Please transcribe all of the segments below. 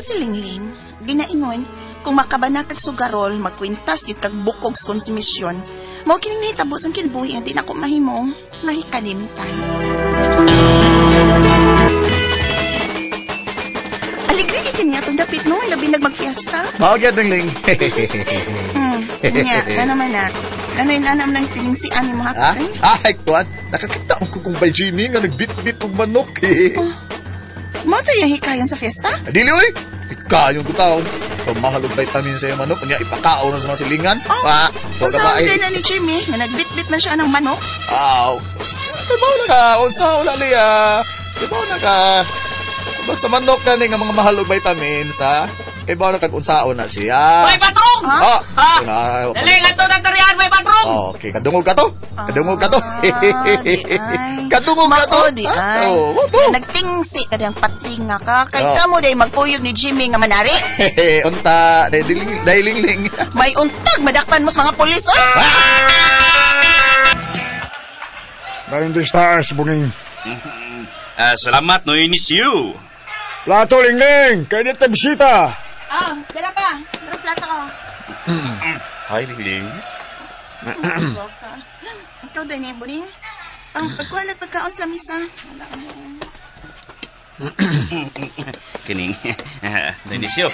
si Lingling, ginaingon, kung makabana kag sugarol, magkwintas gid kag bukog sa konsumisyon, mao kining nahitabo sa kinabuhi nga di na ko mahimong mahikalimtan. Aligre gid niya atong dapit no, labi nagmagfiesta. Mao gyud Lingling. Nya, ano man na. Ano yung anam ng tiningsian ni mo Ha? hakapin? Ay, Kwan, nakakita ko kung by Jimmy nga nagbit-bit og manok Mao to yung hikayon sa fiesta? Dili oy. Ikayong kutaw. Pamahal og vitamin sa iyong manok, nya ipakaon na sa mga silingan. Kung saan din na ni Jimmy, nga nagbit-bit man siya ng manok? Dibaw na ka, unsa wala liya. Dibaw na ka. Basta manok ka nga mga mahal og vitamins, ha? Ibaw na kag unsaon na siya. May patrong! Ha? Dali nga to ng tarihan, may patrong! Okay, kadungog ka to. Kadungog ka to. Kadungog ka to. Mao di ay. Nagtingsi ka diyang patringa ka. Kay kamo day magpuyog ni Jimmy nga manari. Unta, dahil lingling. May untag, madakpan mo sa mga pulis, ah! Dayon di stars, buging. Salamat no inisyu. Plato, Lingling! Kaya dito bisita! Dara pa. Dara plato, Hi, Lingling. Ikaw din eh, Buning. Pagkuhan at pagkaon sa lamisa. Kining, no inisyu.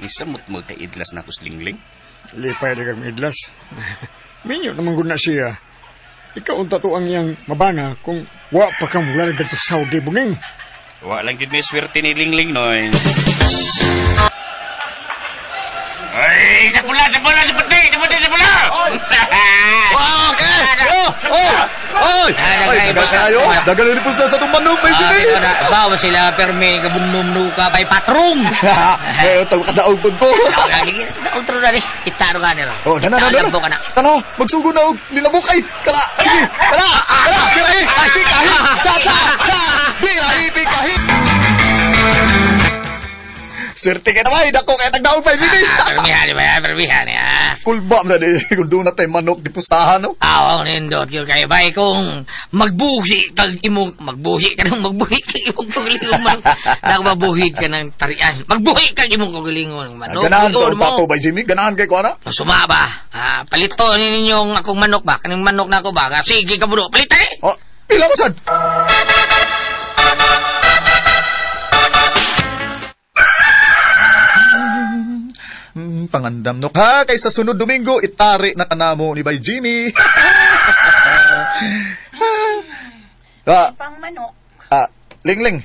Isamot mo kay idlas na kus Lingling. Lipay na kang idlas. Minyo naman guna siya. Ikaw ang tatuang yang mabana kung wa pa kang mula na sa Saudi, buging. Wa lang gid ni swerte ni Lingling noy. Ay, sa pula, sa puti, sa pula. Oy! Ay, kayo. Dagan ni pus na sa tumanong by Jimmy. Bawa sila permi kabunum ka pay patrong. Eh, taw kadaog pud ko. Outro na ni. Kita ro kanir. Dana. Tano, magsugo na og linabukay. Kala, sige. Kala. Birahi. Bikahi. Cha. Bikahi. Swerte ka naman, dako kaya tagdaog pa, Jimmy. Permihan ya. Kulba na di, kung doon na tayo manok di pustahan, no? Aw, nindot yun kayo bay kung magbuhi kag imong magbuhi kag imong kagalingon manok. Nagbabuhi ka ng tarian. Magbuhi kag imong kagalingon manok. Ganahan ko ang pato ba, Jimmy? Ganahan kay ko, ano? Sumaba. Palito ninyong akong manok ba? Kaning manok na ako ba? Sige ka budo, palitan eh. Pila mo sad? Pangandam no ka kay sa sunod Domingo itari na kanamo ni Bay Jimmy. May pang manok. Lingling.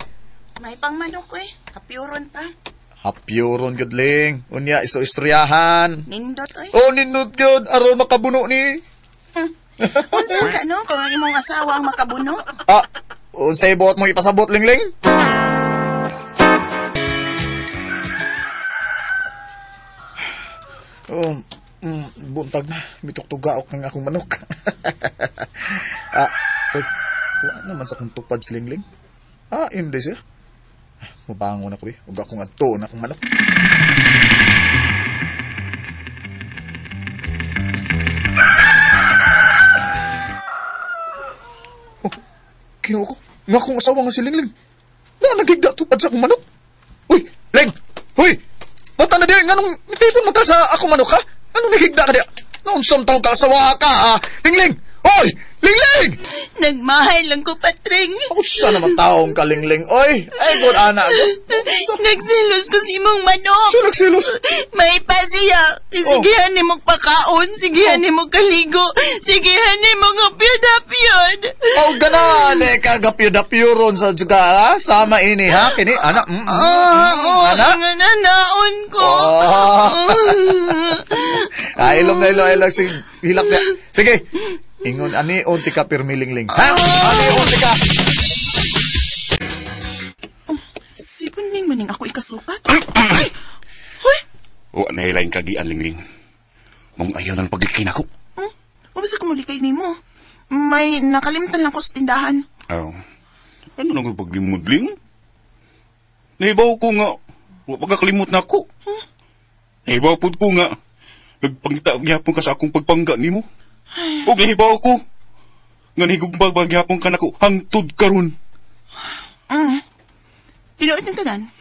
May pang manok eh. Kapyuron pa. Hapyuron gud ling. Unya istoryahan. Nindot eh. Nindot gud aron makabuno ni. Unsa ka no kung ang imong asawa ang makabuno? Unsay buot mo ipasabot Lingling? Buntag na. Mituktugaok ng akong manok. Wala naman sa kong tupad si Lingling. Hindi siya. Mabangon ako eh. Huwag akong ato na akong manok. Kinuha ko. Nga akong asawa nga si Lingling. Nagigda tupad sa akong manok. Uy! Ling! Uy! Mata na diyan, anong mitipon mata sa ako manok ha? Anong nagigda ka diyan? Naunsam taong kasawa ka ha? Lingling! Oy! Lingling! Nagmahay lang ko, Patring. Saan naman taong ka, Lingling? Oy! Ay, good anak. Nagsilos ko si mong manok. Saan nagsilos? May pa siya. Sigihan ni mong pakaon. Sigihan ni mong kaligo. Sigihan ni mong apyod-apyod. Ganan eh, kagapyod-apyod ron sa juga ha? Sama ini ha? Kini, anak? Anak? Nga nanaon ko. Ilong. Hilap na. Sige. Ingon, ani, unti ka pirmilingling. Ha? Ani, unti ka. Si Punling maning ako ikasukat. Ay! Hoy! O, nahilain kagian, Lingling. Mong ayaw ng paglikay na ako. Mabasa ko malikay ni mo. May nakalimtan lang ko sa tindahan. Ano nang paglimod, Ling? Nahibaw ko nga. Pagkakalimot na ako. Nahibaw po ko nga. Nagpangita-gyapon ka sa akong pagpangga ni mo. O nahibaw ko. Nga nahigong pagbagyapon ka na ko. Hangtod ka ron. Tinuot ng tanan.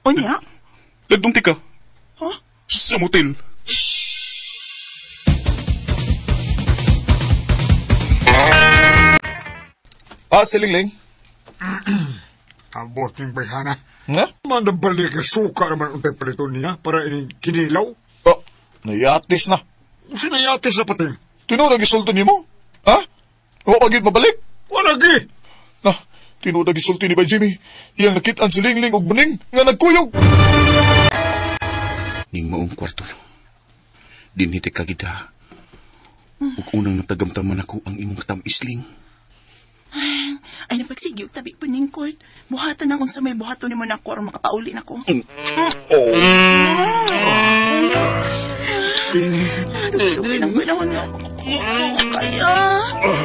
O niya? Nagdungti ka. Huh? Sa motel. Si Lingling. Abot ng bayhana. Nga? Manabalik ka suka naman untay palito niya para ini kinilaw. Oh, nayatis na. Sinayatis na pating. Tinuod ang isulti ni mo? Ha? Huwag pagit mabalik? Wanagi! Na, tinuod ang isulti ni ba Jimmy? Iyang nakitaan si Lingling og buning nga nagkuyog. Ning maong kwarto. Dinhiti kagida. Ug unang natagamtaman ako ang imong tamisling. Ay, napagsigyo, tabi po ning court. Buhatan na kung sa may buhato ni mo na ako or makapauli na ko. Tulugin ang panahon na ako. Kaya...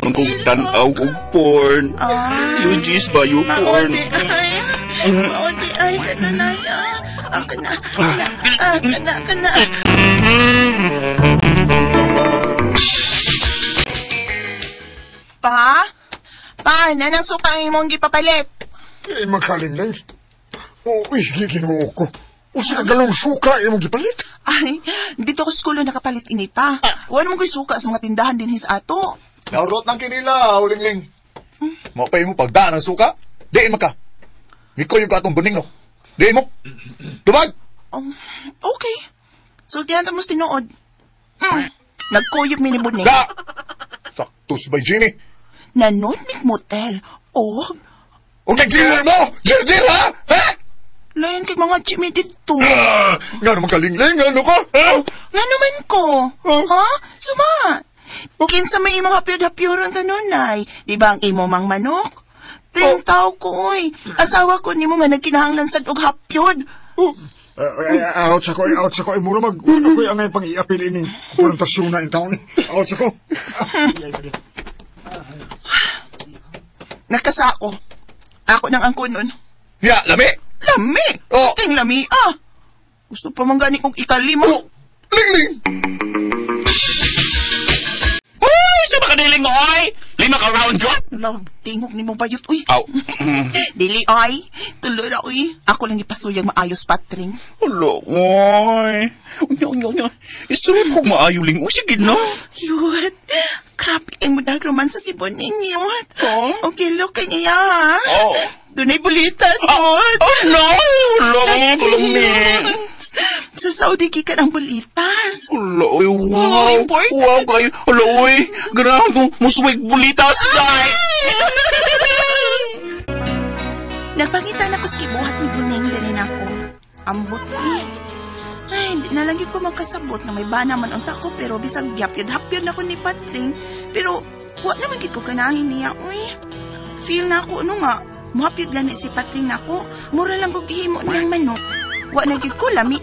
Ang kong tanaw og porn. Yujis ba yung porn? Maudi ay, gano'n na yan. Kana. Pa, nanang suka ang imong gipapalit. Kaya makalinglay. Uy, giginoo ko. O sa galong suka imong gipalit. Ay, dito ko skulo nakapalit ini pa. Wala mong ko'y suka sa mga tindahan din his ato. Naurot ng kinila, Lingling. Mapay mo pagdaan ng suka? Diin maka. Mikoy yung katong buning, no? Diin mo. Dumag! Okay. Sultihan ta mo's tinuod. Nagkuyog mi ni buning. Da! Saktos ba, Jimmy? Nanod mig motel. Og, Huwag nag-zero mo! Zero, ha? Ha? layan kay mga chimi dito. Nga naman ka, Lingling, ano ka? Ha? Nga naman ko. Ha? Suma. Kinsa may imong hapyod-hapyoron kanunay. Di ba ang imo mang manok? Tao ko, oy. Asawa ko ni mo nga nagkinahanglan sad og hapyod. Out sa ko. Mura mag... Ako'y angay pang iapil ining konfrontasyon na in taon. Out sa ko. Nakasako. Ako nang angkunon. Ya, lami! Lami! Oh. Ting lami, Gusto pa man gani kong ikalima. Oh, Lingling! Uy! Sa makadiling mo, oy! 5 ka round job? Tingog ni mo bayot, uy. Aw. Dili, oy. Tuloy na, uy. Ako lang ipasuyang maayos, Patring. Hala, oy. Unya. Isturin kong maayuling. Uy, sige na. Yut. Grabe kay mo dagroman sa siboning, yut. Oh? Okay, look kay niya, ha? Oh. Dunay bulitas, yut. Oh, no! Hala, tulong ni. Sa Saudi ka ng bulitas. Hala, uy, wow. Important. Wow, kayo. Hala, uy. Ganahan kong muswig bulitas, day. Nagpangitan ako sa kibuhat ni Buning din ako. Ambot ni. Ay, di na lang yun ko magkasabot na may bana man ang tako pero bisag yapyod-hapyod na ko ni Patring. Pero, wa naman gid ko ganahin niya, uy. Feel na ako, ano nga, muhapyod gani si Patring na ako. Mura lang ko gihimo niyang manok. Wa na gid ko lami,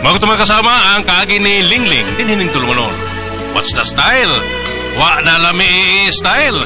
Mga mga kasama ang kaagi ni Lingling din hining tulumanon. What's the style? Wa na lami style.